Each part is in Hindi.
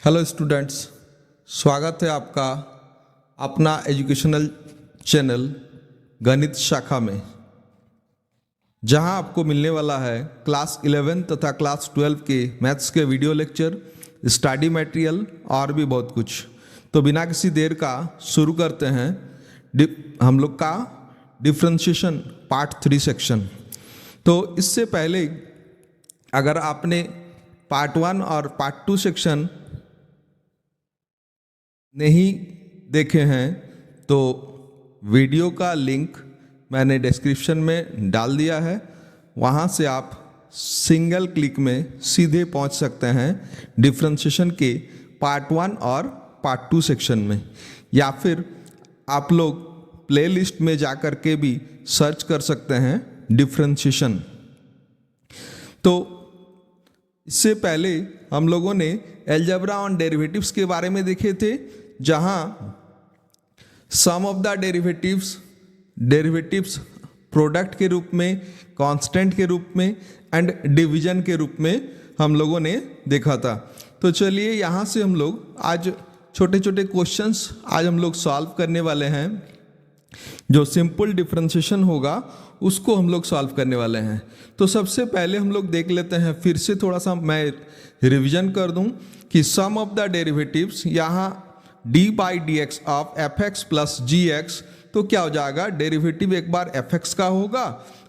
हेलो स्टूडेंट्स, स्वागत है आपका अपना एजुकेशनल चैनल गणित शाखा में, जहां आपको मिलने वाला है क्लास 11 तथा क्लास 12 के मैथ्स के वीडियो लेक्चर, स्टडी मटेरियल और भी बहुत कुछ। तो बिना किसी देर का शुरू करते हैं हम लोग का डिफरेंशिएशन पार्ट 3 सेक्शन। तो इससे पहले अगर आपने पार्ट 1 और पार्ट 2 सेक्शन नहीं देखे हैं तो वीडियो का लिंक मैंने डिस्क्रिप्शन में डाल दिया है, वहाँ से आप सिंगल क्लिक में सीधे पहुँच सकते हैं डिफरेंशिएशन के पार्ट 1 और पार्ट 2 सेक्शन में, या फिर आप लोग प्लेलिस्ट में जा कर के भी सर्च कर सकते हैं डिफरेंशिएशन। तो इससे पहले हम लोगों ने अलजेब्रा ऑन डेरिवेटिव्स के बारे में देखे थे, जहां सम ऑफ द डेरिवेटिव्स प्रोडक्ट के रूप में, कांस्टेंट के रूप में एंड डिवीजन के रूप में हम लोगों ने देखा था। तो चलिए यहाँ से हम लोग आज छोटे छोटे क्वेश्चंस आज हम लोग सॉल्व करने वाले हैं। जो सिंपल डिफरेंशिएशन होगा उसको हम लोग सॉल्व करने वाले हैं। तो सबसे पहले हम लोग देख लेते हैं, फिर से थोड़ा सा मैं रिवीजन कर दूं कि सम ऑफ द डेरिवेटिव्स, यहाँ d by d x of f x plus g x, तो क्या हो जाएगा, डेरिवेटिव एक बार एफ एक्स का होगा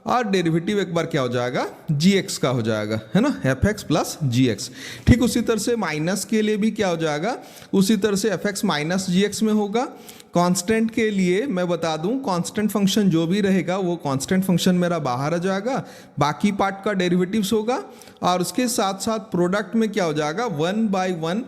और डेरिवेटिव एक बार क्या हो जाएगा, जी एक्स का हो जाएगा, है ना, f x plus g x. ठीक उसी तरह से माइनस के लिए भी क्या हो जाएगा, उसी तरह से F x minus g x में होगा। कांस्टेंट के लिए मैं बता दूं, कांस्टेंट फंक्शन जो भी रहेगा वो कांस्टेंट फंक्शन मेरा बाहर आ जाएगा, बाकी पार्ट का डेरिवेटिव्स होगा। और उसके साथ साथ प्रोडक्ट में क्या हो जाएगा, 1 बाई 1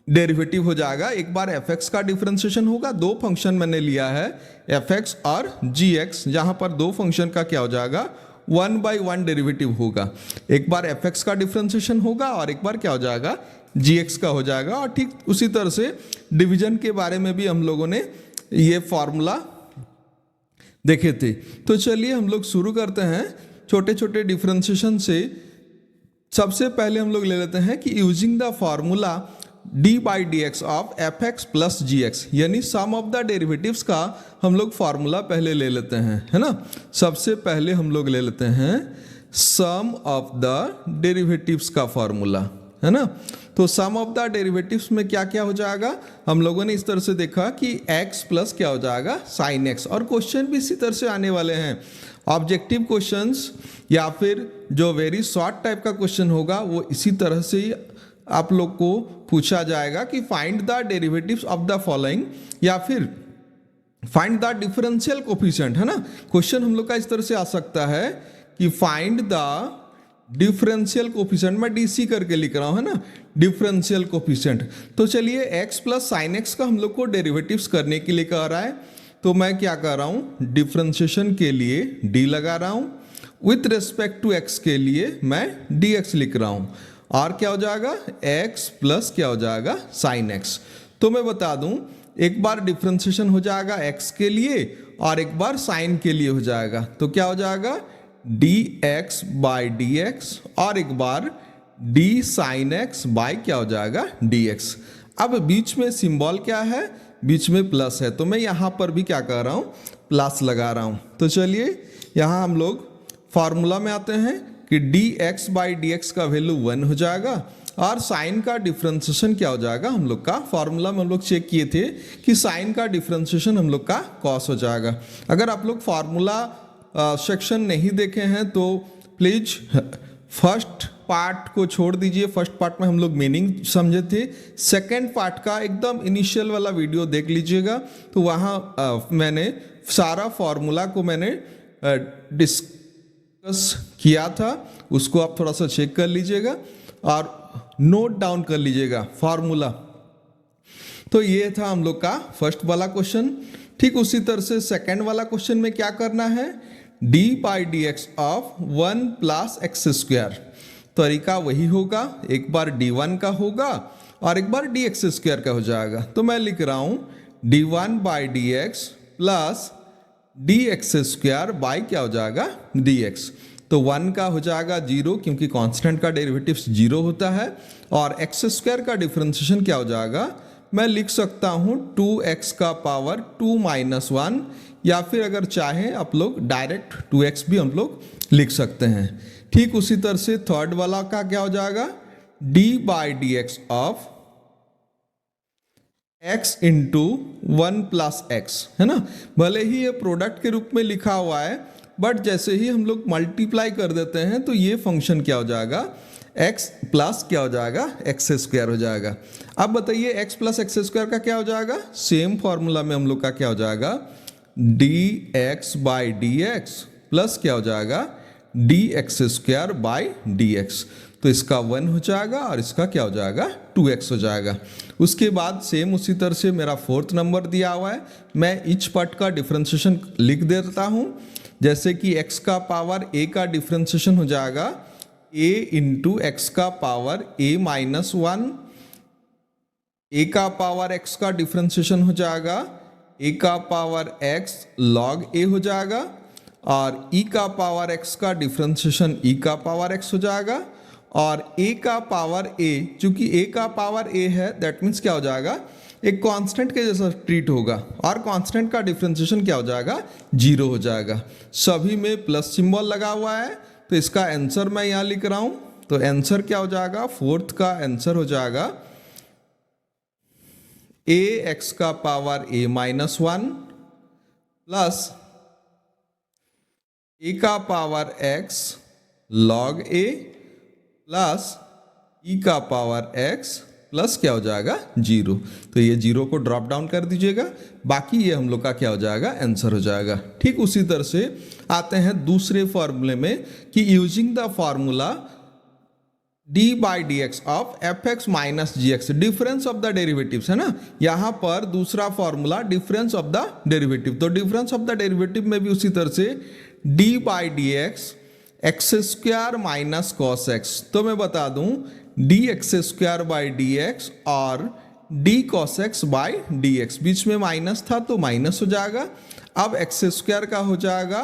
डेरिवेटिव हो जाएगा। एक बार एफ एक्स का डिफरेंशिएशन होगा, दो फंक्शन मैंने लिया है एफ एक्स और जी एक्स, जहां पर दो फंक्शन का क्या हो जाएगा, 1 बाई 1 डेरिवेटिव होगा। एक बार एफ एक्स का डिफरेंशिएशन होगा और एक बार क्या हो जाएगा, जी एक्स का हो जाएगा। और ठीक उसी तरह से डिवीजन के बारे में भी हम लोगों ने ये फॉर्मूला देखे थे। तो चलिए हम लोग शुरू करते हैं छोटे छोटे डिफरेंशिएशन से। सबसे पहले हम लोग ले लेते हैं कि using the formula d by d x of f x plus g x, यानी सम ऑफ द डेरिवेटिव्स का हम लोग फॉर्मूला पहले ले लेते हैं, है ना। सबसे पहले हम लोग ले लेते हैं सम ऑफ द डेरिवेटिव्स का फॉर्मूला, है ना। तो सम ऑफ द डेरिवेटिव्स में क्या क्या हो जाएगा, हम लोगों ने इस तरह से देखा कि x प्लस क्या हो जाएगा, साइन x। और क्वेश्चन भी इसी तरह से आने वाले हैं। ऑब्जेक्टिव क्वेश्चंस या फिर जो वेरी शॉर्ट टाइप का क्वेश्चन होगा वो इसी तरह से ही आप लोग को पूछा जाएगा कि find the derivatives of the following, या फिर फाइंड द डिफरेंशियल कोफिशिएंट, है ना। क्वेश्चन हम लोग का इस तरह से आ सकता है कि फाइंड द डिफरेंशियल कोफिशिएंट, मैं डीसी करके लिख रहा हूं, है ना, डिफरेंशियल कोफिशिएंट। तो चलिए x प्लस साइन एक्स का हम लोग को डेरिवेटिव्स करने के लिए कह रहा है, तो मैं क्या कर रहा हूं, डिफरेंशिएशन के लिए d लगा रहा हूं, विथ रेस्पेक्ट टू x के लिए मैं dx लिख रहा हूं। और क्या हो जाएगा, x प्लस क्या हो जाएगा, साइन x। तो मैं बता दूं, एक बार डिफरेंशिएशन हो जाएगा x के लिए और एक बार साइन के लिए हो जाएगा। तो क्या हो जाएगा, dx बाई dx और एक बार d साइन x बाई क्या हो जाएगा, dx। अब बीच में सिंबल क्या है, बीच में प्लस है, तो मैं यहां पर भी क्या कर रहा हूं, प्लस लगा रहा हूं। तो चलिए यहां हम लोग फॉर्मूला में आते हैं कि dx बाई dx का वैल्यू 1 हो जाएगा और साइन का डिफरेंशिएशन क्या हो जाएगा, हम लोग का फॉर्मूला में हम लोग चेक किए थे कि साइन का डिफरेंशिएशन हम लोग का कॉस हो जाएगा। अगर आप लोग फॉर्मूला सेक्शन नहीं देखे हैं तो प्लीज फर्स्ट पार्ट को छोड़ दीजिए। फर्स्ट पार्ट में हम लोग मीनिंग समझे थे, सेकंड पार्ट का एकदम इनिशियल वाला वीडियो देख लीजिएगा। तो वहाँ मैंने सारा फॉर्मूला को मैंने डिस्कस किया था, उसको आप थोड़ा सा चेक कर लीजिएगा और नोट डाउन कर लीजिएगा फॉर्मूला। तो ये था हम लोग का फर्स्ट वाला क्वेश्चन। ठीक उसी तरह से सेकंड वाला क्वेश्चन में क्या करना है, d by d x of 1 plus x square. तरीका वही होगा, एक बार d1 का होगा और एक बार dx स्क्वायर का हो जाएगा। तो मैं लिख रहा हूं d1 by dx plus dx square by क्या हो जाएगा, dx। तो 1 का हो जाएगा 0 क्योंकि कांस्टेंट का डेरिवेटिव 0 होता है, और एक्स स्क्वायर का डिफरेंशिएशन क्या हो जाएगा, मैं लिख सकता हूँ 2x का पावर 2 माइनस 1, या फिर अगर चाहें आप लोग डायरेक्ट 2x भी हम लोग लिख सकते हैं। ठीक उसी तरह से थर्ड वाला का क्या हो जाएगा, d by d x of x into 1 plus x, है ना। भले ही ये प्रोडक्ट के रूप में लिखा हुआ है, बट जैसे ही हम लोग मल्टीप्लाई कर देते हैं तो ये फंक्शन क्या हो जाएगा, x प्लस क्या हो जाएगा, एक्स स्क्वायर हो जाएगा। अब बताइए x प्लस एक्स स्क्वायर का क्या हो जाएगा, सेम फॉर्मूला में हम लोग का क्या हो जाएगा, dx by d x plus क्या हो जाएगा, dx square by d x. तो इसका 1 हो जाएगा और इसका क्या हो जाएगा, 2x हो जाएगा। उसके बाद सेम उसी तरह से मेरा फोर्थ नंबर दिया हुआ है, मैं इच पार्ट का डिफरेंशिएशन लिख देता हूँ। जैसे कि x का पावर a का डिफरेंशिएशन हो जाएगा a इंटू एक्स का पावर a माइनस 1, a का पावर x का डिफरेंशिएशन हो जाएगा a का पावर x log a हो जाएगा, और e का पावर x का डिफरेंशिएशन e का पावर x हो जाएगा, और a का पावर a, चूंकि a का पावर a है दैट मीन्स क्या हो जाएगा, एक कांस्टेंट के जैसा ट्रीट होगा, और कांस्टेंट का डिफरेंशिएशन क्या हो जाएगा, 0 हो जाएगा। सभी में प्लस सिंबल लगा हुआ है, तो इसका आंसर मैं यहाँ लिख रहा हूँ। तो आंसर क्या हो जाएगा, फोर्थ का आंसर हो जाएगा a x का power a minus 1 plus a का power x log a plus e का पावर x प्लस क्या हो जाएगा, 0। तो ये 0 को ड्रॉप डाउन कर दीजिएगा, बाकी ये हम लोग का क्या हो जाएगा, आंसर हो जाएगा। ठीक उसी तरह से आते हैं दूसरे फॉर्मूले में कि using the formula d by d x of f x minus g x, difference of the derivatives, है ना। यहाँ पर दूसरा formula difference of the derivative, तो डिफरेंस ऑफ द डेरिवेटिव में भी उसी तरह से d by d x x square minus cos x. तो मैं बता दूं d x square by d x और d cos x by d x, बीच में माइनस था तो माइनस हो जाएगा। अब एक्स स्क्वायर का हो जाएगा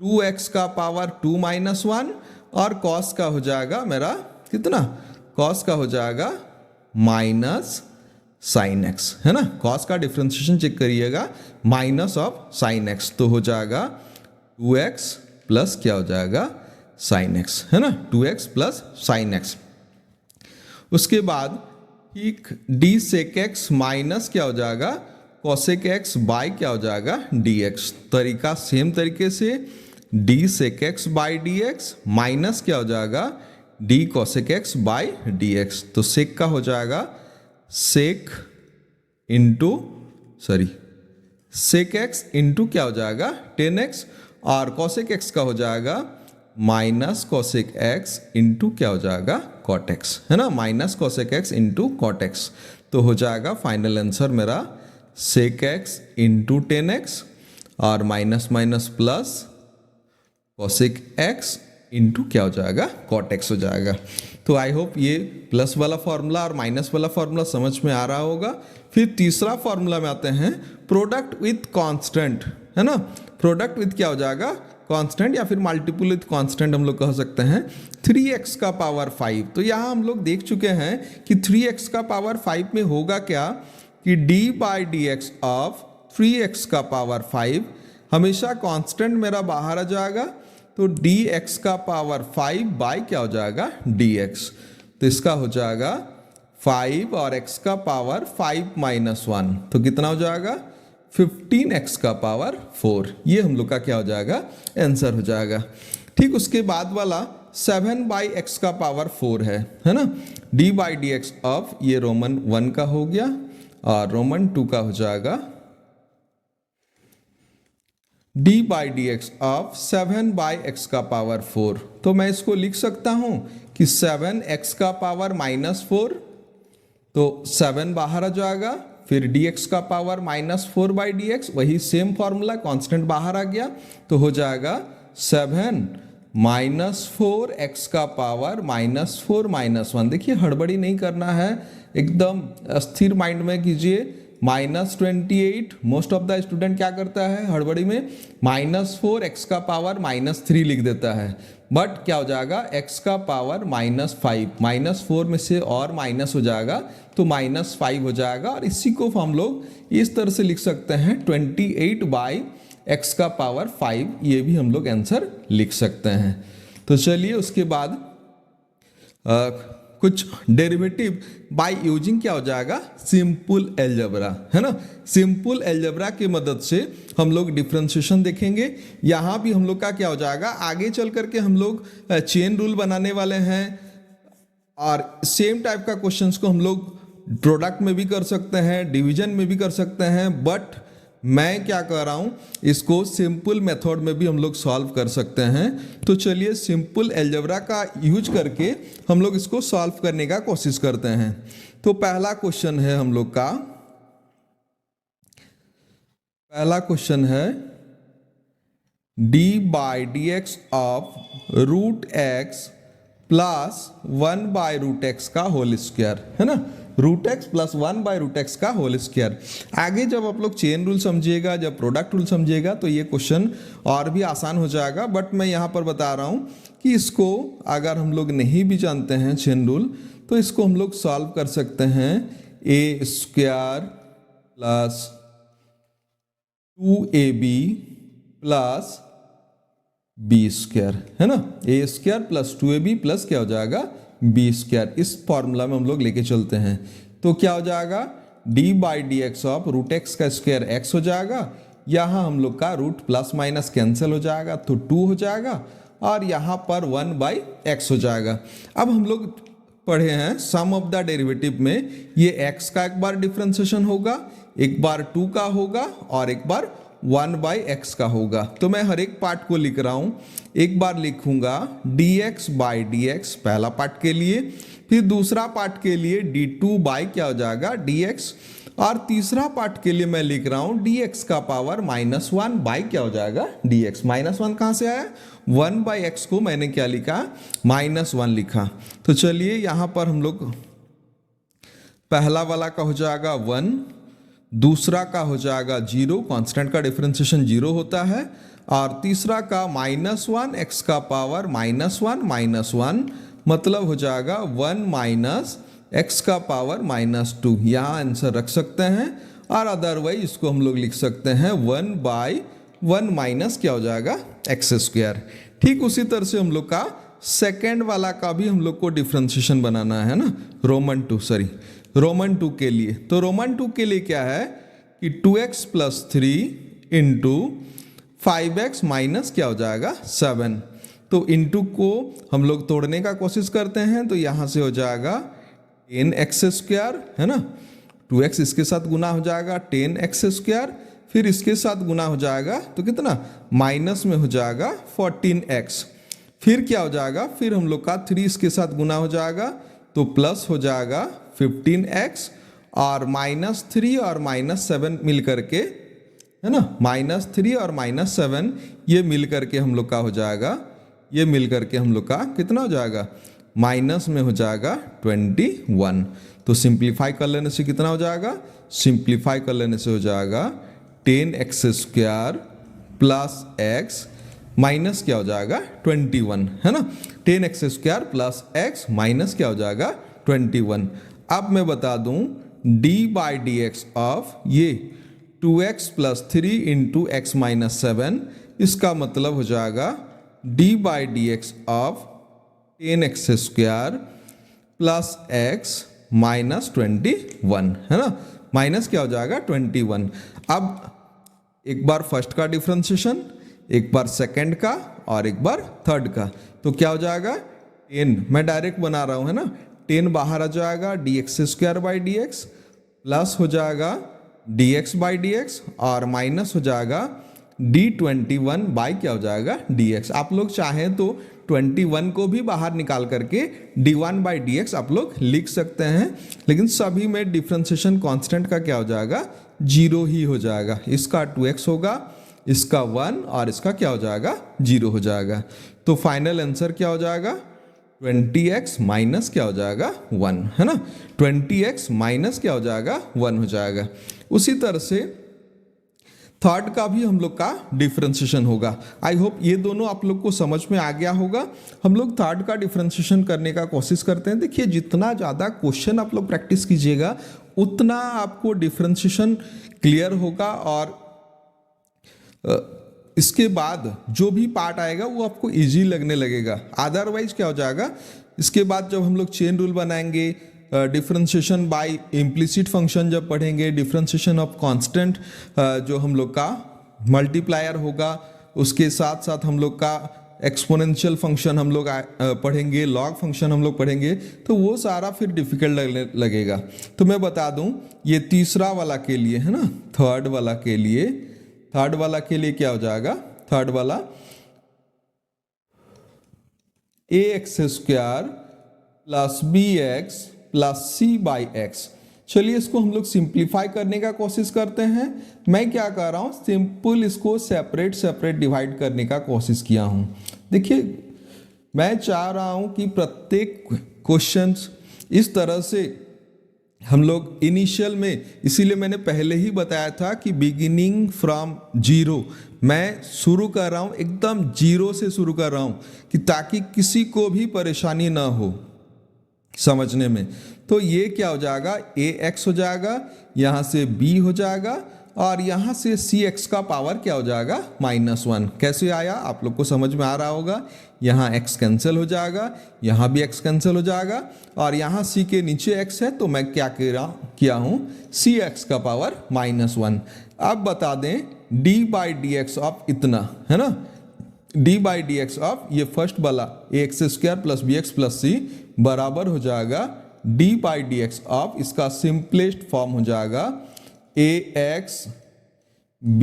2x का पावर 2 माइनस 1, और कॉस का हो जाएगा मेरा कितना, कॉस का हो जाएगा माइनस साइन एक्स, है ना। कॉस का डिफरेंशिएशन चेक करिएगा, माइनस ऑफ साइन एक्स, तो हो जाएगा 2x प्लस क्या हो जाएगा, साइन एक्स, है ना, 2x प्लस साइन एक्स। उसके बाद ठीक डी सेक एक्स माइनस क्या हो जाएगा, कॉसेक एक्स बाई क्या हो जाएगा, डी एक्स। तरीका सेम तरीके से d sec x by d x minus क्या हो जाएगा, d cosec x by d x. तो सेक का हो जाएगा sec into sec x into क्या हो जाएगा 10x, और कॉसेक एक्स का हो जाएगा माइनस कॉसेक एक्स इंटू क्या हो जाएगा कॉट एक्स, है ना, minus cosec x into cot x. तो हो जाएगा फाइनल आंसर मेरा सेक एक्स इंटू 10x और minus minus plus cosec x into क्या हो जाएगा कॉट एक्स हो जाएगा। तो आई होप ये प्लस वाला फॉर्मूला और माइनस वाला फॉर्मूला समझ में आ रहा होगा। फिर तीसरा फॉर्मूला में आते हैं प्रोडक्ट विथ कांस्टेंट, है ना। प्रोडक्ट विथ क्या हो जाएगा, कांस्टेंट, या फिर मल्टीपल विथ कांस्टेंट हम लोग कह सकते हैं 3x का पावर 5। तो यहाँ हम लोग देख चुके हैं कि 3x का पावर 5 में होगा क्या कि d by d x of 3x का पावर 5 हमेशा कांस्टेंट मेरा बाहर आ जाएगा, तो dx का पावर 5 बाई क्या हो जाएगा dx। तो इसका हो जाएगा 5 और x का पावर 5 माइनस 1, तो कितना हो जाएगा 15x का पावर 4। ये हम लोग का क्या हो जाएगा आंसर हो जाएगा। ठीक उसके बाद वाला 7 बाई एक्स का पावर 4 है ना। d by d x of ये रोमन 1 का हो गया और रोमन 2 का हो जाएगा d by d x of 7 by x का पावर 4। तो मैं इसको लिख सकता हूं कि 7x का पावर माइनस 4, तो 7 बाहर आ जाएगा, फिर dx का power minus 4 by d x, वही सेम फॉर्मूला, कांस्टेंट बाहर आ गया, तो हो जाएगा 7 माइनस 4 एक्स का पावर माइनस 4 माइनस 1। देखिए हड़बड़ी नहीं करना है, एकदम स्थिर माइंड में कीजिए। Minus 28, most of the student क्या करता है हड़बड़ी में, माइनस 4 एक्स का पावर माइनस 3 लिख देता है, बट क्या हो जाएगा x का पावर -5, -4 में से और माइनस हो जाएगा तो -5 हो जाएगा। और इसी को हम लोग इस तरह से लिख सकते हैं 28/x का पावर 5, ये भी हम लोग आंसर लिख सकते हैं। तो चलिए उसके बाद कुछ डेरिवेटिव बाय यूजिंग क्या हो जाएगा, सिंपल अलजेब्रा, है ना। सिंपल अलजेब्रा की मदद से हम लोग डिफरेंशिएशन देखेंगे। यहाँ भी हम लोग का क्या हो जाएगा, आगे चल करके हम लोग चेन रूल बनाने वाले हैं और सेम टाइप का क्वेश्चंस को हम लोग प्रोडक्ट में भी कर सकते हैं, डिवीजन में भी कर सकते हैं, बट मैं क्या कर रहा हूँ, इसको सिंपल मेथड में भी हम लोग सॉल्व कर सकते हैं। तो चलिए सिंपल अलजेब्रा का यूज करके हम लोग इसको सॉल्व करने का कोशिश करते हैं। तो पहला क्वेश्चन है हम लोग का, पहला क्वेश्चन है d/dx of √x plus 1/√x का होल स्क्वायर, है ना। √x प्लस 1/√x का होल स्क्वायर। आगे जब आप लोग चेन रूल समझिएगा, जब प्रोडक्ट रूल समझिएगा तो ये क्वेश्चन और भी आसान हो जाएगा, बट मैं यहाँ पर बता रहा हूँ कि इसको अगर हम लोग नहीं भी जानते हैं चेन रूल तो इसको हम लोग सॉल्व कर सकते हैं। a² plus 2ab plus b², है ना। a² प्लस 2ab प्लस क्या हो जाएगा, b²। इस फॉर्मूला में हम लोग लेके चलते हैं तो क्या हो जाएगा, d/dx ऑफ √x का स्क्वायर x हो जाएगा। यहाँ हम लोग का रूट प्लस माइनस कैंसिल हो जाएगा तो 2 हो जाएगा और यहाँ पर 1/x हो जाएगा। अब हम लोग पढ़े हैं सम ऑफ द डेरिवेटिव में ये x का एक बार डिफरेंशिएशन होगा, एक बार 2 का होगा और एक बार 1/x का होगा। तो मैं हर एक पार्ट को लिख रहा हूं। एक बार लिखूंगा dx/dx पहला पार्ट के लिए, फिर दूसरा पार्ट के लिए d2 क्या हो जाएगा dx, और तीसरा पार्ट के लिए मैं लिख रहा हूं dx का पावर -1 क्या हो जाएगा dx। -1 कहां से आया, 1/x को मैंने क्या लिखा, -1 लिखा। तो चलिए यहां पर हम लोग पहला वाला का हो जाएगा 1, दूसरा का हो जाएगा 0, कांस्टेंट का डिफरेंशिएशन 0 होता है, और तीसरा का -1 x का पावर -1 मतलब हो जाएगा 1 - x का पावर -2। यहाँ आंसर रख सकते हैं, और अदरवाइज इसको हम लोग लिख सकते हैं 1/1 माइनस क्या हो जाएगा x²। ठीक उसी तरह से हम लोग का सेकेंड वाला का भी हम लोग को डिफरेंशिएशन बनाना है ना, रोमन 2 के लिए। तो रोमन 2 के लिए क्या है कि 2x plus 3 into 5x minus क्या हो जाएगा 7। तो इंटू को हम लोग तोड़ने का कोशिश करते हैं तो यहाँ से हो जाएगा 10x², है ना। 2x इसके साथ गुना हो जाएगा 10x², फिर इसके साथ गुना हो जाएगा तो कितना, माइनस में हो जाएगा 14x, फिर क्या हो जाएगा, फिर हम लोग का 3 इसके साथ गुना हो जाएगा तो प्लस हो जाएगा 15x, और -3 और -7 मिल करके, है ना, -3 और -7 ये मिल करके हम लोग का हो जाएगा, ये मिल करके हम लोग का कितना हो जाएगा, माइनस में हो जाएगा 21। तो सिंप्लीफाई कर लेने से कितना हो जाएगा, सिंप्लीफाई कर लेने से हो जाएगा 10x² प्लस x माइनस क्या हो जाएगा 21, है ना। 10x² प्लस x माइनस क्या हो जाएगा 21। अब मैं बता दूं d/dx ऑफ ये 2x plus 3 into x minus 7, इसका मतलब हो जाएगा d/dx of 10x² plus x minus 21, है ना, माइनस क्या हो जाएगा 21। अब एक बार फर्स्ट का डिफरेंशिएशन, एक बार सेकंड का और एक बार थर्ड का, तो क्या हो जाएगा 10, मैं डायरेक्ट बना रहा हूँ, है ना। 10 बाहर आ जाएगा dx² प्लस हो जाएगा dx/dx और माइनस हो जाएगा d21 क्या हो जाएगा dx। आप लोग चाहें तो 21 को भी बाहर निकाल करके d1/dx आप लोग लिख सकते हैं, लेकिन सभी में डिफरेंशिएशन कांस्टेंट का क्या हो जाएगा 0 ही हो जाएगा। इसका 2x होगा, इसका 1 और इसका क्या हो जाएगा 0 हो जाएगा। तो फाइनल आंसर क्या हो जाएगा 20x माइनस क्या हो जाएगा 1, है ना। 20x माइनस क्या हो जाएगा 1 हो जाएगा। उसी तरह से थर्ड का भी हम लोग का डिफरेंशिएशन होगा। आई होप ये दोनों आप लोग को समझ में आ गया होगा। हम लोग थर्ड का डिफरेंशिएशन करने का कोशिश करते हैं। देखिए जितना ज़्यादा क्वेश्चन आप लोग प्रैक्टिस कीजिएगा उतना आपको डिफरेंशिएशन क्लियर होगा, और इसके बाद जो भी पार्ट आएगा वो आपको इजी लगने लगेगा। अदरवाइज क्या हो जाएगा, इसके बाद जब हम लोग चेन रूल बनाएंगे, डिफरेंशिएशन बाय इम्प्लिसिट फंक्शन जब पढ़ेंगे, डिफरेंशिएशन ऑफ कांस्टेंट जो हम लोग का मल्टीप्लायर होगा, उसके साथ साथ हम लोग का एक्सपोनेंशियल फंक्शन हम लोग पढ़ेंगे, लॉग फंक्शन हम लोग पढ़ेंगे, तो वो सारा फिर डिफिकल्ट लगने लगेगा। तो मैं बता दूं ये तीसरा वाला के लिए है ना, थर्ड वाला के लिए क्या हो जाएगा, थर्ड वाला ax² plus bx plus c/x। चलिए इसको हम लोग सिंप्लीफाई करने का कोशिश करते हैं। मैं क्या कर रहा हूँ, सिंपल इसको सेपरेट डिवाइड करने का कोशिश किया हूँ। देखिए मैं चाह रहा हूँ कि प्रत्येक क्वेश्चंस इस तरह से हम लोग इनिशियल में, इसीलिए मैंने पहले ही बताया था कि बिगिनिंग फ्रॉम जीरो, मैं शुरू कर रहा हूँ एकदम जीरो से शुरू कर रहा हूँ, कि ताकि किसी को भी परेशानी ना हो समझने में। तो ये क्या हो जाएगा, ax हो जाएगा, यहाँ से b हो जाएगा, और यहाँ से cx का पावर क्या हो जाएगा, -1। कैसे आया आप लोग को समझ में आ रहा होगा। यहाँ x कैंसिल हो जाएगा, यहाँ भी x कैंसिल हो जाएगा, और यहाँ c के नीचे x है, तो मैं क्या किया हूँ, cx का पावर -1। अब बता दें d/dx ऑफ इतना है ना, d/dx ऑफ ये फर्स्ट वाला ax² plus bx plus c बराबर हो जाएगा d/dx ऑफ, इसका सिंपलेस्ट फॉर्म हो जाएगा ax b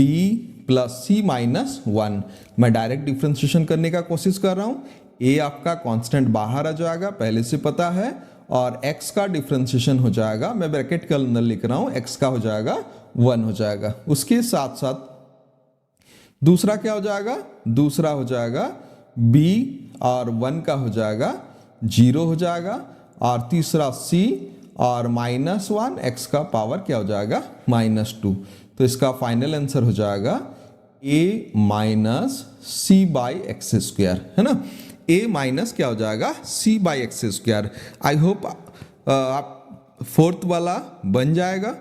प्लस c -1। मैं डायरेक्ट डिफ्रेंशिएशन करने का कोशिश कर रहा हूँ। a आपका कांस्टेंट बाहर आ जाएगा, पहले से पता है, और x का डिफ्रेंशिएशन हो जाएगा, मैं ब्रैकेट के अंदर लिख रहा हूँ, x का हो जाएगा 1 हो जाएगा। उसके साथ साथ दूसरा क्या हो जाएगा, दूसरा हो जाएगा b और 1 का हो जाएगा 0 हो जाएगा, और तीसरा c और -1, x का पावर क्या हो जाएगा, -2। तो इसका फाइनल आंसर हो जाएगा a माइनस c/x², है ना, a माइनस क्या हो जाएगा, c/x²। आई होप आप फोर्थ वाला बन जाएगा।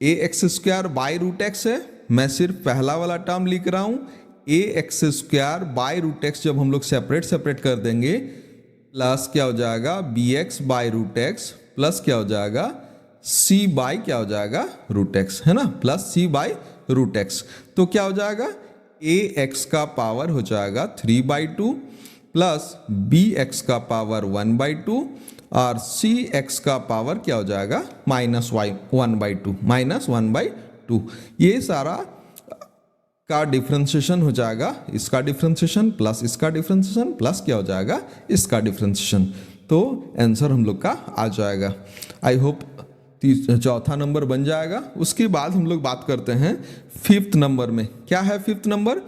ax² है, मैं सिर्फ पहला वाला टर्म लिख रहा हूँ। ax² जब हम लोग सेपरेट कर देंगे, प्लस क्या हो जाएगा, bx/√x प्लस क्या हो जाएगा, क्या हो जाएगा, √x, है ना, प्लस c/√x। तो क्या हो जाएगा, ax का पावर हो जाएगा 3/2 प्लस bx का पावर 1/2 और cx का पावर क्या हो जाएगा, -1/2। ये सारा का डिफरेंशिएशन हो जाएगा, इसका डिफरेंशिएशन प्लस इसका डिफरेंशिएशन प्लस क्या हो जाएगा, इसका डिफरेंशिएशन। तो आंसर हम लोग का आ जाएगा। आई होप चौथा नंबर बन जाएगा। उसके बाद हम लोग बात करते हैं फिफ्थ नंबर में। क्या है fifth number,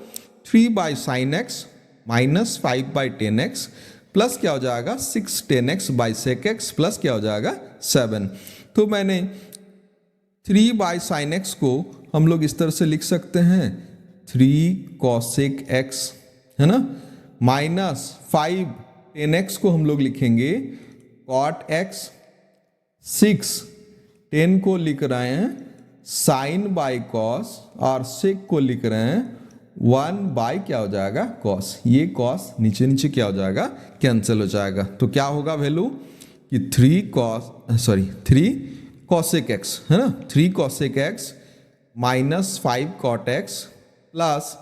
3/sin x minus 5/10x plus क्या हो जाएगा, 610x/sec x प्लस क्या हो जाएगा, 7। तो मैंने 3/sin x को हम लोग इस तरह से लिख सकते हैं, 3 cosec x, है ना, माइनस 5/10x को हम लोग लिखेंगे cot x, 6/10 को लिख रहे हैं sin/cos और sec को लिख रहे हैं 1/ क्या हो जाएगा, cos। ये cos नीचे क्या हो जाएगा, कैंसिल हो जाएगा। तो क्या होगा वैल्यू कि 3 cosec x, है ना, 3 cosec x minus 5 cot x plus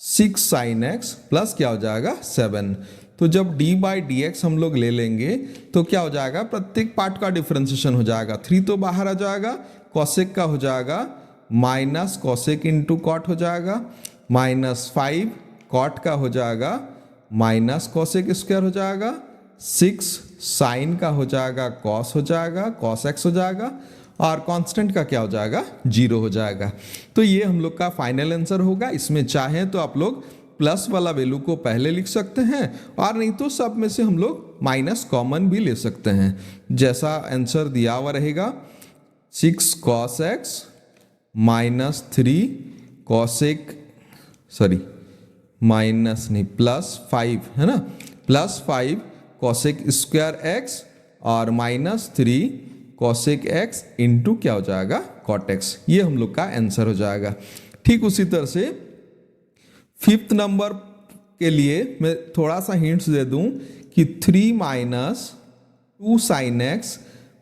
6 sin x plus क्या हो जाएगा, 7। तो जब d/dx हम लोग ले लेंगे तो क्या हो जाएगा, प्रत्येक पार्ट का डिफरेंशिएशन हो जाएगा। 3 तो बाहर आ जाएगा, cosec का हो जाएगा माइनस cosec इंटू कॉट हो जाएगा, -5 cot का हो जाएगा माइनस cosec² हो जाएगा, 6 sin का हो जाएगा cos हो जाएगा, cos x हो जाएगा, और कांस्टेंट का क्या हो जाएगा, 0 हो जाएगा। तो ये हम लोग का फाइनल आंसर होगा। इसमें चाहे तो आप लोग प्लस वाला वैल्यू को पहले लिख सकते हैं, और नहीं तो सब में से हम लोग माइनस कॉमन भी ले सकते हैं। जैसा आंसर दिया हुआ रहेगा, 6 cos x minus 3 cosec minus नहीं +5 है ना, +5 कॉसेक स्क्वायर एक्स और -3 कॉसेक एक्स इंटू क्या हो जाएगा कॉट एक्स। ये हम लोग का आंसर हो जाएगा। ठीक उसी तरह से 5th नंबर के लिए मैं थोड़ा सा हिंट्स दे दूं कि 3 - 2 sin x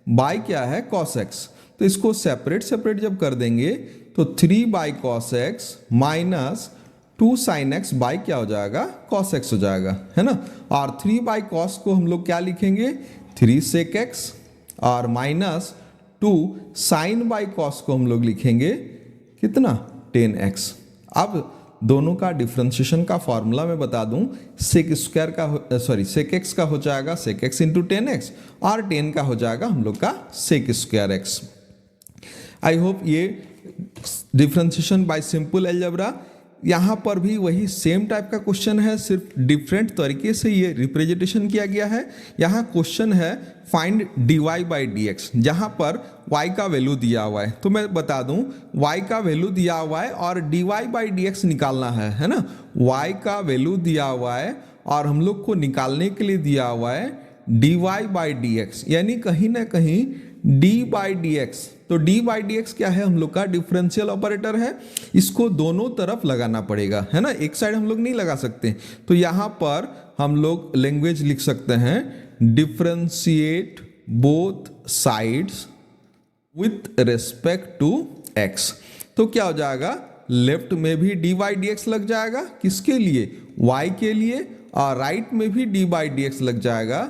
बाय क्या है cos x। तो इसको सेपरेट जब कर देंगे तो 3 cos x -2 sin x bye क्या हो जाएगा cos x हो जाएगा, है ना। और 3 cos को हम लोग क्या लिखेंगे 3 sec x और -2 sin cos को हम लोग लिखेंगे कितना 10x। अब दोनों का डिफ्रेंशिएशन का फॉर्मूला मैं बता दूं, सेक स्क्वायर का सेक एक्स का हो जाएगा सेक एक्स इंटू 10x और 10 का हो जाएगा हम लोग का sec square x. I hope ये डिफ्रेंशिएशन बाय सिंपल अलजेब्रा, यहाँ पर भी वही सेम टाइप का क्वेश्चन है, सिर्फ डिफरेंट तरीके से ये रिप्रेजेंटेशन किया गया है। यहाँ क्वेश्चन है find dy by d x, जहाँ पर y का वैल्यू दिया हुआ है। तो मैं बता दूं y का वैल्यू दिया हुआ है और dy बाई डी एक्स निकालना है ना। y का वैल्यू दिया हुआ है और हम लोग को निकालने के लिए दिया हुआ है dy बाई डी एक्स, यानी कहीं ना कहीं d बाई डी एक्स। तो d बाई डी एक्स क्या है हम लोग का डिफरेंशियल ऑपरेटर है, इसको दोनों तरफ लगाना पड़ेगा, है ना, एक साइड हम लोग नहीं लगा सकते। तो यहाँ पर हम लोग लैंग्वेज लिख सकते हैं differentiate both sides with respect to x। तो क्या हो जाएगा लेफ्ट में भी d बाई डी एक्स लग जाएगा, किसके लिए y के लिए, और राइट में भी d बाई डी एक्स लग जाएगा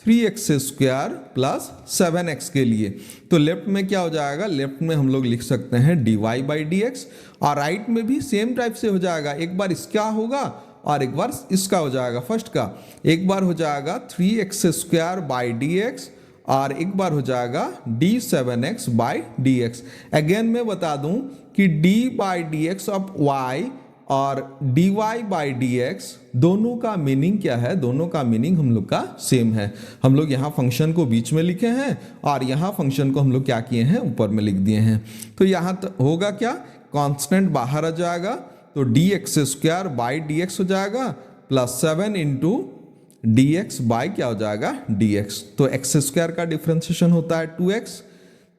3x स्क्वायर प्लस 7x के लिए। तो लेफ्ट में क्या हो जाएगा, लेफ्ट में हम लोग लिख सकते हैं dy बाई डी एक्स और राइट में भी सेम टाइप से हो जाएगा, एक बार इसका होगा और एक बार इसका हो जाएगा। फर्स्ट का एक बार हो जाएगा 3x square by d x और एक बार हो जाएगा d7x by d x. Again मैं बता दूं कि d by d x of y और dy बाई डी एक्स दोनों का मीनिंग क्या है, दोनों का मीनिंग हम लोग का सेम है। हम लोग यहाँ फंक्शन को बीच में लिखे हैं और यहाँ फंक्शन को हम लोग क्या किए हैं ऊपर में लिख दिए हैं। तो यहाँ होगा क्या कांस्टेंट बाहर आ जाएगा, तो dx square by d x हो जाएगा +7 इंटू डी एक्स बाई क्या हो जाएगा dx। तो x स्क्वायर का डिफ्रेंशिएशन होता है 2x,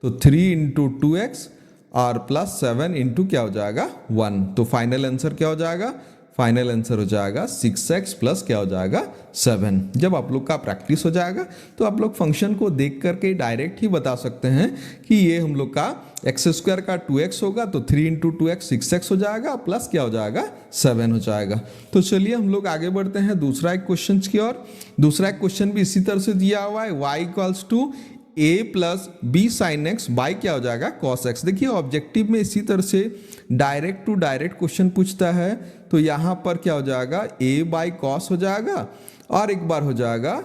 तो 3 इंटू 2x और +7 इंटू क्या हो जाएगा 1। तो फाइनल आंसर क्या हो जाएगा, फाइनल आंसर हो जाएगा 6x प्लस क्या हो जाएगा 7। जब आप लोग का प्रैक्टिस हो जाएगा तो आप लोग फंक्शन को देख करके डायरेक्ट ही बता सकते हैं कि ये हम लोग का x स्क्वायर का 2x होगा, तो 3 इंटू 2x 6x हो जाएगा प्लस क्या हो जाएगा 7 हो जाएगा। तो चलिए हम लोग आगे बढ़ते हैं दूसरा एक क्वेश्चन की ओर। दूसरा एक क्वेश्चन भी इसी तरह से दिया हुआ है y equals to a plus b sine x by क्या हो जाएगा कॉस एक्स। देखिए ऑब्जेक्टिव में इसी तरह से डायरेक्ट टू डायरेक्ट क्वेश्चन पूछता है, तो यहाँ पर क्या हो जाएगा a बाई कॉस हो जाएगा और एक बार हो जाएगा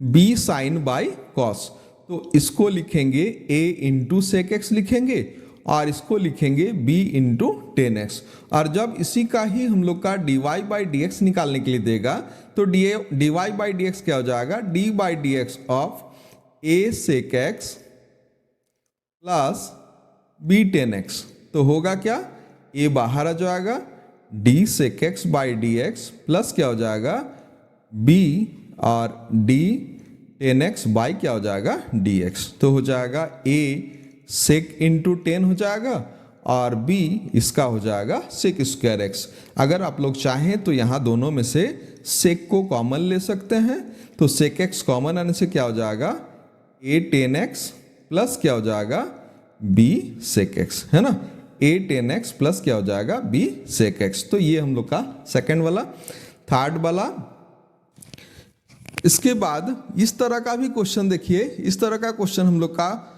b साइन बाई कॉस। तो इसको लिखेंगे a इंटू सेक एक्स लिखेंगे और इसको लिखेंगे b इंटू 10x। और जब इसी का ही हम लोग का dy बाई डी एक्स निकालने के लिए देगा तो dy बाई डी एक्स क्या हो जाएगा d by d x of a sec x plus b 10x। तो होगा क्या a बाहर आ जाएगा d sec x by d x plus क्या हो जाएगा b और d 10x बाई क्या हो जाएगा dx। तो हो जाएगा a सेक इंटू 10 हो जाएगा और b इसका हो जाएगा सेक स्क्वायर एक्स। अगर आप लोग चाहें तो यहाँ दोनों में से सेक को कॉमन ले सकते हैं, तो सेक एक्स कॉमन आने से क्या हो जाएगा a 10x प्लस क्या हो जाएगा b सेक एक्स, है ना, a 10x प्लस क्या हो जाएगा b सेक एक्स। तो ये हम लोग का सेकेंड वाला। थर्ड वाला, इसके बाद इस तरह का भी क्वेश्चन देखिए, इस तरह का क्वेश्चन हम लोग का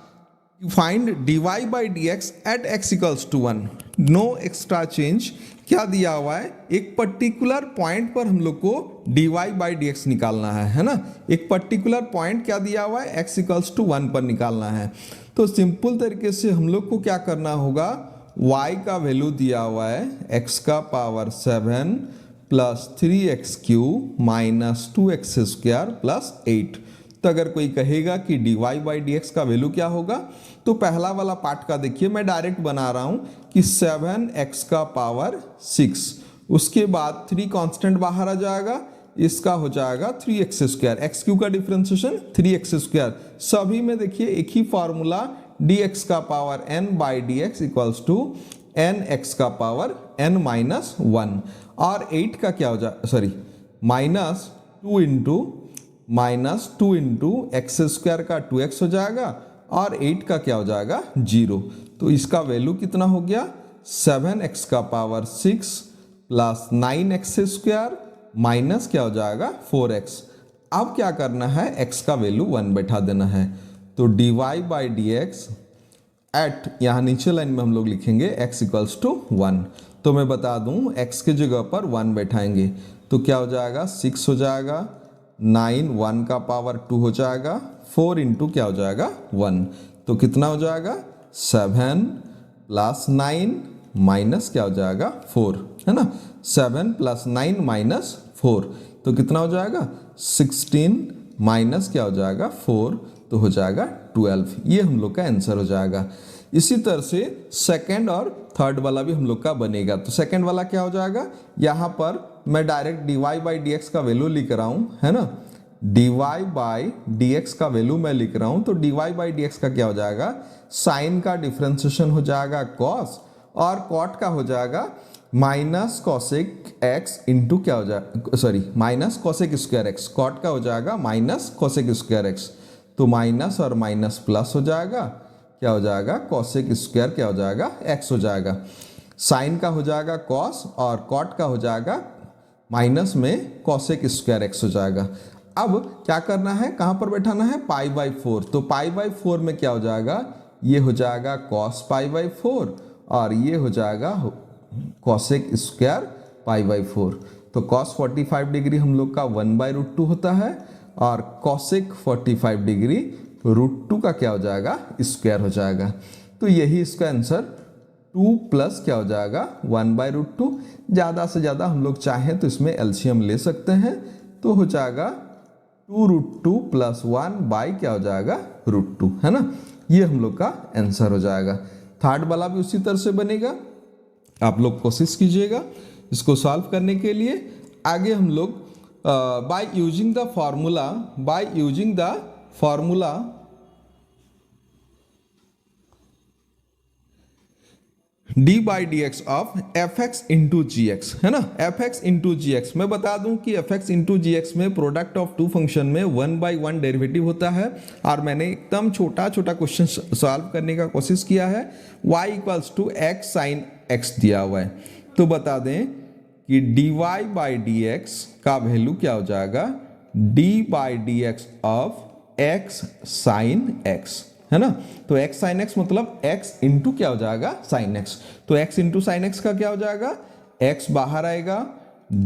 find dy by d x at x equals to 1, no extra change. क्या दिया हुआ है, एक पर्टिकुलर पॉइंट पर हम लोग को dy बाई डी एक्स निकालना है ना। एक पर्टिकुलर पॉइंट क्या दिया हुआ है x इक्वल्स टू 1 पर निकालना है। तो सिंपल तरीके से हम लोग को क्या करना होगा, y का वैल्यू दिया हुआ है x का power 7 plus 3x cube minus 2x square plus 8। तो अगर कोई कहेगा कि dy बाई डी एक्स का वैल्यू क्या होगा, तो पहला वाला पार्ट का देखिए मैं डायरेक्ट बना रहा हूँ कि 7x का पावर 6, उसके बाद 3 कांस्टेंट बाहर आ जाएगा, इसका हो जाएगा 3x स्क्वायर, एक्स क्यू का डिफ्रेंशिएशन 3x स्क्वायर। सभी में देखिए एक ही फॉर्मूला dx का power n by d x equals to nx का पावर n माइनस 1, और 8 का क्या हो जाए, sorry minus 2 into x square का 2x हो जाएगा, और 8 का क्या हो जाएगा 0। तो इसका वैल्यू कितना हो गया 7x का power 6 plus 9x square minus क्या हो जाएगा 4x। अब क्या करना है, x का वैल्यू 1 बैठा देना है, तो dy by d x at, यहाँ नीचे लाइन में हम लोग लिखेंगे x इक्वल्स टू 1। तो मैं बता दूं x के जगह पर 1 बैठाएंगे तो क्या हो जाएगा 6 हो जाएगा, 9 1 का पावर 2 हो जाएगा, 4 इंटू क्या हो जाएगा 1, तो कितना हो जाएगा 7 प्लस 9 माइनस क्या हो जाएगा 4, है ना, 7 प्लस 9 माइनस 4, तो कितना हो जाएगा 16 माइनस क्या हो जाएगा 4, तो हो जाएगा 12। ये हम लोग का आंसर हो जाएगा। इसी तरह से सेकंड और थर्ड वाला भी हम लोग का बनेगा। तो सेकंड वाला क्या हो जाएगा, यहाँ पर मैं direct dy by d x का वैल्यू लिख रहा हूँ, है ना, dy बाई डी एक्स का वैल्यू मैं लिख रहा हूँ, तो dy बाई डी एक्स का क्या हो जाएगा, साइन का डिफ्रेंशिएशन हो जाएगा cos, और कॉट का हो जाएगा माइनस कॉसेक एक्स इंटू क्या हो जाएगा, sorry minus cosec square x, cot का हो जाएगा माइनस कॉसेक स्क्वायर एक्स, तो माइनस और माइनस प्लस हो जाएगा, क्या हो जाएगा कॉसेक स्क्वायर क्या हो जाएगा एक्स हो जाएगा, साइन का हो जाएगा कॉस, और कॉट का हो जाएगा माइनस में कॉसेक स्क्वायर एक्स हो जाएगा। अब क्या करना है, कहाँ पर बैठाना है, पाई बाई 4, तो पाई बाई 4 में क्या हो जाएगा, ये हो जाएगा कॉस पाई बाई 4, और ये हो जाएगा कॉसेक स्क्वायर पाई बाई 4। तो कॉस 45 डिग्री हम लोग का 1/√2 होता है, और कॉसेक 45 डिग्री √2 का क्या हो जाएगा स्क्वायर हो जाएगा। तो यही इसका आंसर 2 प्लस क्या हो जाएगा 1/√2। ज़्यादा से ज़्यादा हम लोग चाहें तो इसमें एलसीएम ले सकते हैं, तो हो जाएगा 2√2 प्लस 1 बाई क्या हो जाएगा √2, है ना। ये हम लोग का आंसर हो जाएगा। थर्ड वाला भी उसी तरह से बनेगा, आप लोग कोशिश कीजिएगा इसको सॉल्व करने के लिए। आगे हम लोग by using the formula d by d x of f x into g x, है ना, f x into g x. मैं बता दूं कि f x into g x में प्रोडक्ट ऑफ टू फंक्शन में 1/1 डेरिवेटिव होता है, और मैंने एकदम छोटा छोटा क्वेश्चन सॉल्व करने का कोशिश किया है। y equals to x sine x दिया हुआ है, तो बता दें कि dy बाई डी एक्स का वैल्यू क्या हो जाएगा, d by d x of x साइन x, है ना। तो x साइन x मतलब x इंटू क्या हो जाएगा साइन x, तो x इंटू साइन x का क्या हो जाएगा, x बाहर आएगा,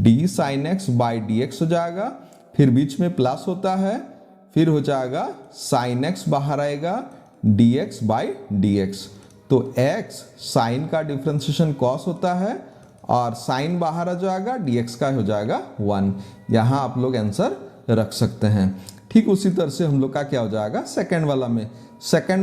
d sine x by d x हो जाएगा, फिर बीच में प्लस होता है, फिर हो जाएगा साइन x बाहर आएगा, dx बाई डी एक्स। तो x साइन का डिफ्रेंशिएशन cos होता है, और साइन बाहर आ जाएगा, dx का हो जाएगा 1। यहाँ आप लोग आंसर रख सकते हैं। ठीक उसी तरह से हम लोग का क्या हो जाएगा सेकंड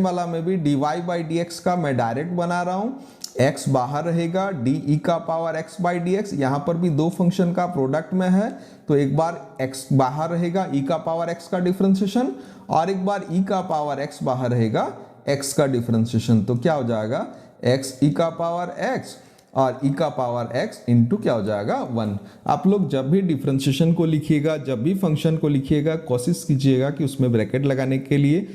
वाला में भी dy बाई डी एक्स का मैं डायरेक्ट बना रहा हूँ, x बाहर रहेगा, डी का power x by d x, यहाँ पर भी दो फंक्शन का प्रोडक्ट में है, तो एक बार x बाहर रहेगा e का पावर x का डिफ्रेंशिएशन, और एक बार e का पावर x बाहर रहेगा x का डिफ्रेंशिएशन। तो क्या हो जाएगा x e का पावर x और e का पावर x इंटू क्या हो जाएगा 1। आप लोग जब भी डिफ्रेंशिएशन को लिखिएगा, जब भी फंक्शन को लिखिएगा, कोशिश कीजिएगा कि उसमें ब्रैकेट लगाने के लिए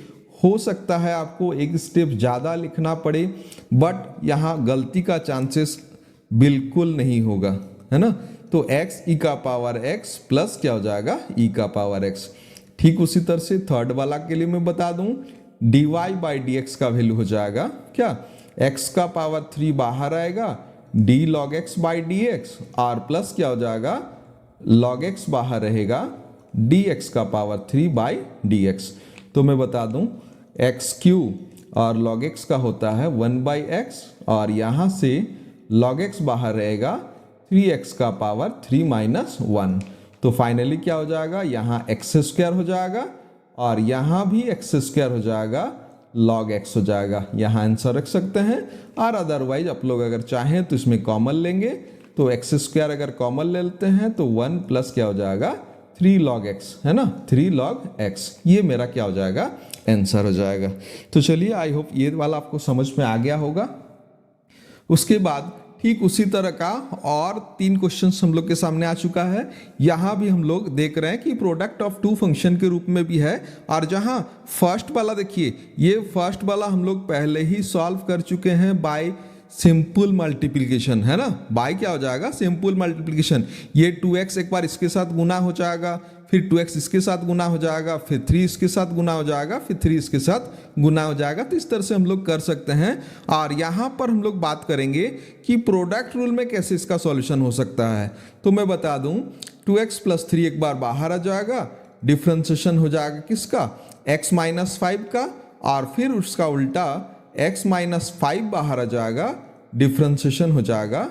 हो सकता है आपको एक स्टेप ज़्यादा लिखना पड़े, बट यहाँ गलती का चांसेस बिल्कुल नहीं होगा, है ना। तो x e का पावर x प्लस क्या हो जाएगा e का पावर x। ठीक उसी तरह से थर्ड वाला के लिए मैं बता दूं, dy बाई डी एक्स का वैल्यू हो जाएगा क्या, x का पावर 3 बाहर आएगा, d log x by d x, और प्लस क्या हो जाएगा log x बाहर रहेगा, dx का पावर 3 बाई डी एक्स। तो मैं बता दूं एक्स क्यू और log x का होता है 1/x, और यहाँ से log x बाहर रहेगा 3x का पावर 3 - 1। तो फाइनली क्या हो जाएगा, यहाँ x स्क्वायर हो जाएगा, और यहाँ भी एक्स स्क्वायर हो जाएगा log x हो जाएगा। यहाँ आंसर रख सकते हैं, और अदरवाइज आप लोग अगर चाहें तो इसमें कॉमन लेंगे, तो एक्स स्क्वायर अगर कॉमन ले लेते हैं तो 1 प्लस क्या हो जाएगा 3 log x, है ना, 3 log x, ये मेरा क्या हो जाएगा आंसर हो जाएगा। तो चलिए आई होप ये वाला आपको समझ में आ गया होगा। उसके बाद ठीक उसी तरह का और 3 क्वेश्चंस हम लोग के सामने आ चुका है। यहाँ भी हम लोग देख रहे हैं कि प्रोडक्ट ऑफ 2 फंक्शन के रूप में भी है, और जहाँ फर्स्ट वाला देखिए, ये फर्स्ट वाला हम लोग पहले ही सॉल्व कर चुके हैं बाय सिंपल मल्टीप्लिकेशन, है ना, बाय क्या हो जाएगा सिंपल मल्टीप्लिकेशन। ये 2x एक बार इसके साथ गुना हो जाएगा, फिर 2x इसके साथ गुना हो जाएगा, फिर 3 इसके साथ गुना हो जाएगा, फिर 3 इसके साथ गुना हो जाएगा। तो इस तरह से हम लोग कर सकते हैं। और यहाँ पर हम लोग बात करेंगे कि प्रोडक्ट रूल में कैसे इसका सॉल्यूशन हो सकता है। तो मैं बता दूं 2x + 3 एक बार बाहर आ जाएगा, डिफ्रेंशिएशन हो जाएगा किसका x - 5 का, और फिर उसका उल्टा x - 5 बाहर आ जाएगा, डिफ्रेंशिएशन हो जाएगा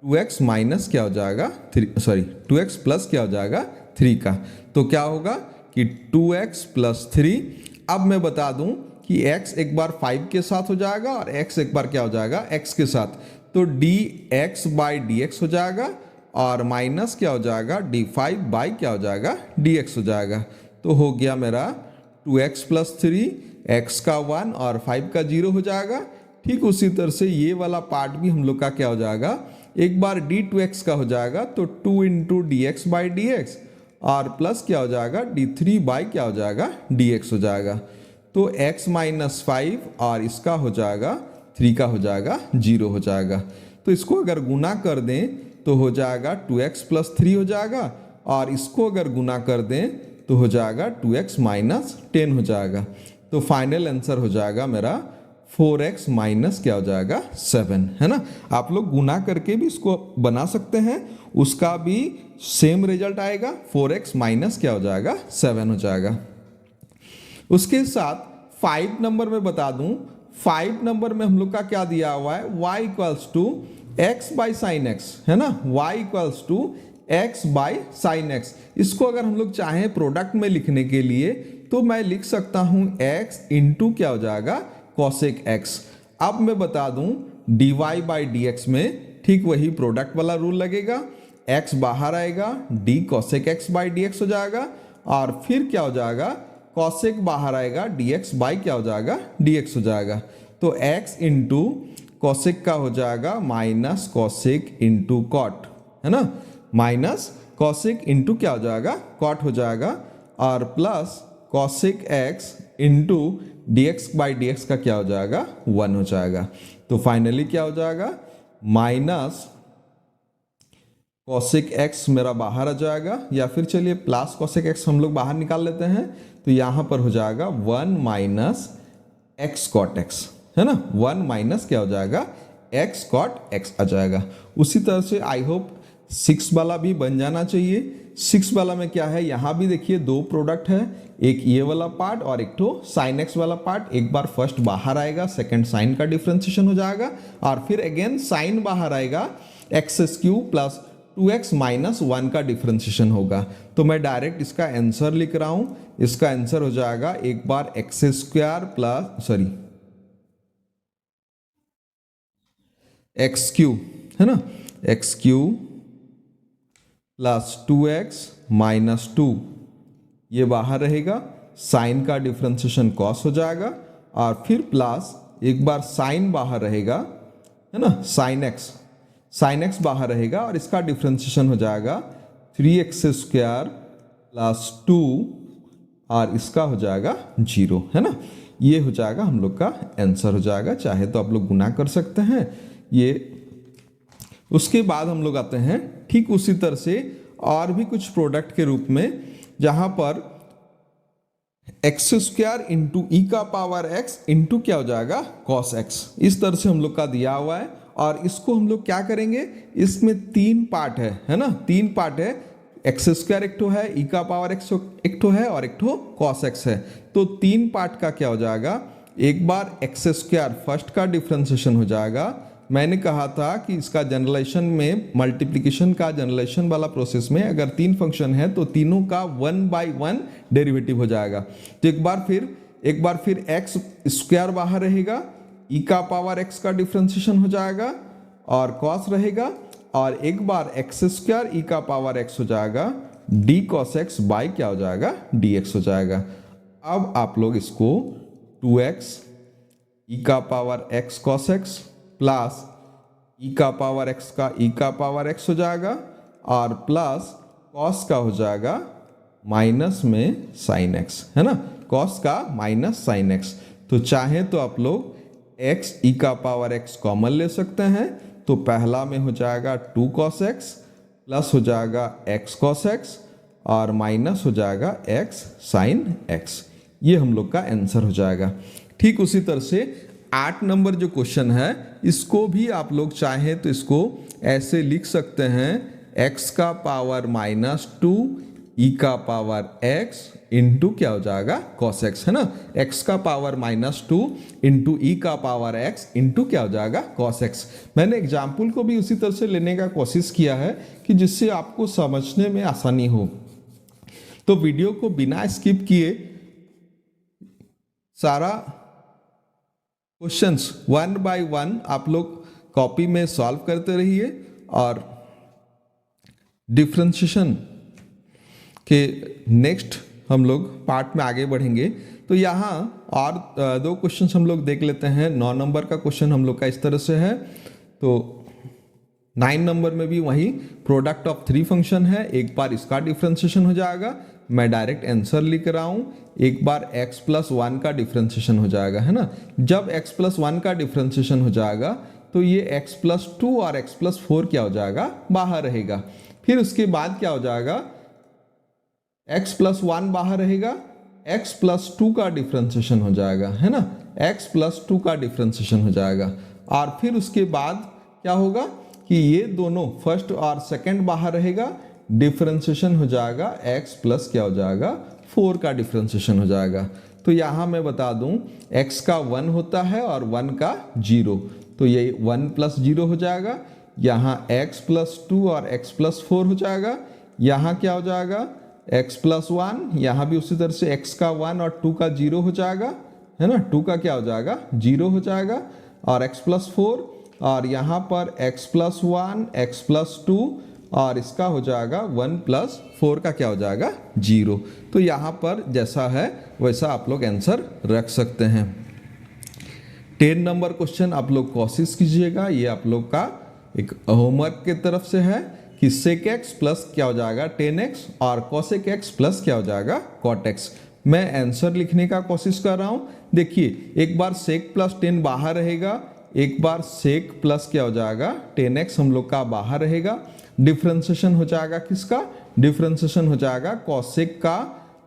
2x माइनस क्या हो जाएगा 2x प्लस क्या हो जाएगा 3 का। तो क्या होगा कि 2x + 3। अब मैं बता दूं कि x एक बार 5 के साथ हो जाएगा और x एक बार क्या हो जाएगा x के साथ, तो dx/dx हो जाएगा, और माइनस क्या हो जाएगा d5 क्या हो जाएगा dx हो जाएगा। तो हो गया मेरा 2x + 3, x का 1 और 5 का 0 हो जाएगा। ठीक उसी तरह से ये वाला पार्ट भी हम लोग का क्या हो जाएगा, एक बार d2x का हो जाएगा तो 2 × dx/dx, और प्लस क्या हो जाएगा d3 क्या हो जाएगा dx हो जाएगा। तो x - 5 और इसका हो जाएगा 3 का हो जाएगा 0 हो जाएगा। तो इसको अगर गुना कर दें तो हो जाएगा 2x + 3 हो जाएगा, और इसको अगर गुना कर दें तो हो जाएगा 2x - 10 हो जाएगा। तो फाइनल आंसर हो जाएगा मेरा 4x - क्या हो जाएगा 7, है ना। आप लोग गुना करके भी इसको बना सकते हैं, उसका भी सेम रिजल्ट आएगा, 4x - क्या हो जाएगा 7 हो जाएगा। उसके साथ 5 नंबर में बता दूं, 5 नंबर में हम लोग का क्या दिया हुआ है, y = x/sin x, है ना, y = x/sin x। इसको अगर हम लोग चाहें प्रोडक्ट में लिखने के लिए तो मैं लिख सकता हूं x × क्या हो जाएगा cosec x। अब मैं बता दूं dy/dx में ठीक वही प्रोडक्ट वाला रूल लगेगा, x बाहर आएगा, d cosec x/dx हो जाएगा, और फिर क्या हो जाएगा cosec बाहर आएगा, dx क्या हो जाएगा dx हो जाएगा। तो x × cosec का हो जाएगा -cosec × cot, है ना, -cosec × क्या हो जाएगा cot हो जाएगा, और प्लस cosec x × dx/dx का क्या हो जाएगा 1 हो जाएगा। तो फाइनली क्या हो जाएगा -cosec x मेरा बाहर आ जाएगा, या फिर चलिए प्लस cosec x हम लोग बाहर निकाल लेते हैं। तो यहाँ पर हो जाएगा 1 - x cot x, है ना, 1 - क्या हो जाएगा x cot x आ जाएगा। उसी तरह से आई होप 6 वाला भी बन जाना चाहिए। 6 वाला में क्या है, यहाँ भी देखिए 2 प्रोडक्ट है, एक ये वाला पार्ट और एक तो sin x वाला पार्ट। एक बार फर्स्ट बाहर आएगा, सेकंड साइन का डिफ्रेंशिएशन हो जाएगा, और फिर अगेन साइन बाहर आएगा, x³ + 2x - 1 का डिफ्रेंशिएशन होगा। तो मैं डायरेक्ट इसका आंसर लिख रहा हूं, इसका आंसर हो जाएगा एक बार x³ है ना, x³ + 2x - 2 ये बाहर रहेगा, साइन का डिफ्रेंशिएशन cos हो जाएगा, और फिर प्लस एक बार साइन बाहर रहेगा, है ना, sin x बाहर रहेगा, और इसका डिफ्रेंशिएशन हो जाएगा 3x² + 2, और इसका हो जाएगा 0, है ना। ये हो जाएगा हम लोग का आंसर हो जाएगा। चाहे तो आप लोग गुना कर सकते हैं ये। उसके बाद हम लोग आते हैं ठीक उसी तरह से और भी कुछ प्रोडक्ट के रूप में, जहां पर x² × e⁻x × क्या हो जाएगा cos x, इस तरह से हम लोग का दिया हुआ है। और इसको हम लोग क्या करेंगे, इसमें 3 पार्ट है ना, 3 पार्ट है, x² एक ठो है, e⁻x एक ठो है, और एक ठो cos x है। तो 3 पार्ट का क्या हो जाएगा, एक बार x² फर्स्ट का डिफ्रेंशिएशन हो जाएगा, मैंने कहा था कि इसका जनरलाइजेशन में, मल्टीप्लिकेशन का जनरलाइजेशन वाला प्रोसेस में अगर 3 फंक्शन है तो तीनों का 1/1 डेरिवेटिव हो जाएगा। तो एक बार फिर एक्स स्क्वायर बाहर रहेगा, ई का पावर एक्स का डिफ्रेंशिएशन हो जाएगा और कॉस रहेगा, और एक बार एक्स स्क्वायर ई का पावर एक्स हो जाएगा, डी कॉस एक्स बाई क्या हो जाएगा, डी एक्स हो जाएगा। अब आप लोग इसको 2x ई का power x cos x plus e का पावर एक्स का ई का पावर एक्स हो जाएगा, और प्लस कॉस का हो जाएगा माइनस में साइन एक्स, है ना, कॉस का माइनस साइन एक्स। तो चाहे तो आप लोग x ई का पावर x कॉमन ले सकते हैं, तो पहला में हो जाएगा 2 cos x प्लस हो जाएगा x cos x और माइनस हो जाएगा x sin x। ये हम लोग का आंसर हो जाएगा। ठीक उसी तरह से 8 नंबर जो क्वेश्चन है, इसको भी आप लोग चाहें तो इसको ऐसे लिख सकते हैं, x का पावर -2 ई का पावर x इंटू क्या हो जाएगा, cos x, है ना, x का पावर -2 इंटू ई का पावर x इंटू क्या हो जाएगा, cos x। मैंने एग्जाम्पल को भी उसी तरह से लेने का कोशिश किया है कि जिससे आपको समझने में आसानी हो। तो वीडियो को बिना स्किप किए सारा क्वेश्चंस 1 by 1 आप लोग कॉपी में सॉल्व करते रहिए, और डिफरेंशिएशन के नेक्स्ट हम लोग पार्ट में आगे बढ़ेंगे। तो यहाँ और 2 क्वेश्चंस हम लोग देख लेते हैं। 9 नंबर का क्वेश्चन हम लोग का इस तरह से है, तो 9 नंबर में भी वही प्रोडक्ट ऑफ 3 फंक्शन है। एक बार इसका डिफरेंशिएशन हो जाएगा, मैं डायरेक्ट आंसर लिख रहा हूँ। एक बार x + 1 का डिफरेंशिएशन हो जाएगा, है ना। जब x + 1 का डिफरेंशिएशन हो जाएगा तो ये x + 2 और x + 4 क्या हो जाएगा, बाहर रहेगा। फिर उसके बाद क्या हो जाएगा, x + 1 बाहर रहेगा, x + 2 का डिफरेंशिएशन हो जाएगा, है ना, x + 2 का डिफरेंशिएशन हो जाएगा। और फिर उसके बाद क्या होगा कि ये दोनों फर्स्ट और सेकंड बाहर रहेगा, डिफरेंशिएशन हो जाएगा, x + क्या हो जाएगा, 4 का डिफरेंशिएशन हो जाएगा। तो यहाँ मैं बता दूँ x का 1 होता है और 1 का 0, तो ये 1 + 0 हो जाएगा। यहाँ x + 2 और x + 4 हो जाएगा। यहाँ क्या हो जाएगा, x + 1, यहाँ भी उसी तरह से x का 1 और 2 का 0 हो जाएगा, है ना, 2 का क्या हो जाएगा, 0 हो जाएगा, और x + 4, और यहाँ पर x + 1, x + 2 और इसका हो जाएगा 1 + 4 का क्या हो जाएगा, 0। तो यहाँ पर जैसा है वैसा आप लोग आंसर रख सकते हैं। 10 नंबर क्वेश्चन आप लोग कोशिश कीजिएगा, ये आप लोग का एक होमवर्क के तरफ से है कि sec x प्लस क्या हो जाएगा, 10x और cosec x प्लस क्या हो जाएगा, cot x। मैं आंसर लिखने का कोशिश कर रहा हूँ। देखिए, एक बार sec + 10 बाहर रहेगा, एक बार sec प्लस क्या हो जाएगा, 10x हम लोग का बाहर रहेगा। डिफरेंशिएशन हो जाएगा किसका, डिफरेंशिएशन हो जाएगा cosec का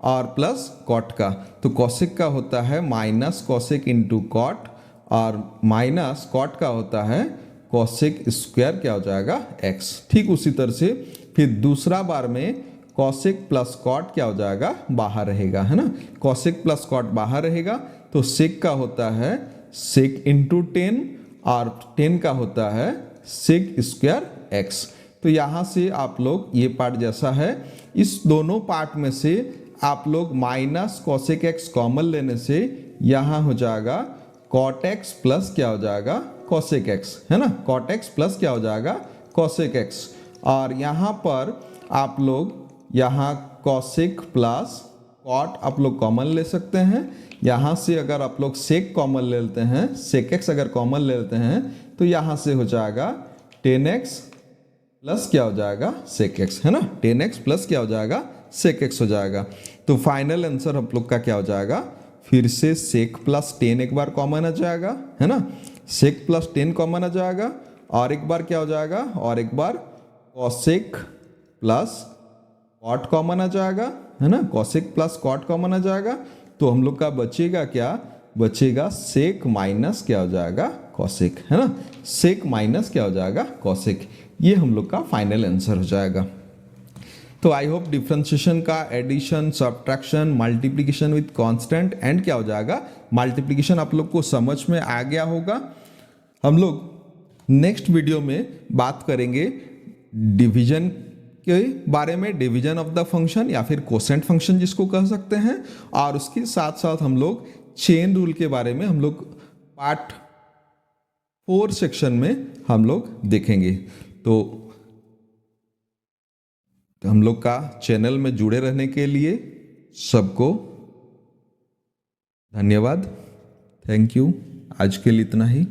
और प्लस cot का। तो cosec का होता है -cosec इंटू cot, और माइनस cot का होता है cosec स्क्वायर क्या हो जाएगा, x। ठीक उसी तरह से फिर दूसरा बार में cosec प्लस cot क्या हो जाएगा, बाहर रहेगा, है ना, cosec प्लस cot बाहर रहेगा। तो sec का होता है sec इंटू 10 और 10 का होता है sec स्क्वायर x। तो यहाँ से आप लोग ये पार्ट जैसा है, इस दोनों पार्ट में से आप लोग -cosec x कॉमन लेने से यहाँ हो जाएगा cot x प्लस क्या हो जाएगा, cosec x, है ना, cot x प्लस क्या हो जाएगा, cosec x। और यहाँ पर आप लोग यहाँ cosec प्लस cot आप लोग कॉमन ले सकते हैं। यहाँ से अगर आप लोग sec कॉमन ले लेते हैं, sec x अगर कॉमन ले लेते हैं तो यहाँ से हो जाएगा 10x प्लस क्या हो जाएगा, sec x, है ना, 10x प्लस क्या हो जाएगा, sec x हो जाएगा। तो फाइनल आंसर हम लोग का क्या हो जाएगा, फिर से sec + 10 एक बार कॉमन आ जाएगा, है ना, sec + 10 कॉमन आ जाएगा, और एक बार क्या हो जाएगा, और एक बार cosec प्लस cot कॉमन आ जाएगा, है ना, cosec प्लस cot कॉमन आ जाएगा। तो हम लोग का बचेगा क्या, बचेगा sec माइनस क्या हो जाएगा, cosec, है ना, sec माइनस क्या हो जाएगा, cosec। ये हम लोग का फाइनल आंसर हो जाएगा। तो आई होप डिफरेंशिएशन का addition, subtraction, multiplication with constant and क्या हो जाएगा, मल्टीप्लिकेशन आप लोग को समझ में आ गया होगा। हम लोग नेक्स्ट वीडियो में बात करेंगे डिवीजन के बारे में, डिवीजन ऑफ द फंक्शन या फिर कोसेंट फंक्शन जिसको कह सकते हैं, और उसके साथ साथ हम लोग चेन रूल के बारे में हम लोग पार्ट 4 सेक्शन में हम लोग देखेंगे। तो हम लोग का चैनल में जुड़े रहने के लिए सबको धन्यवाद। Thank you. आज के लिए इतना ही।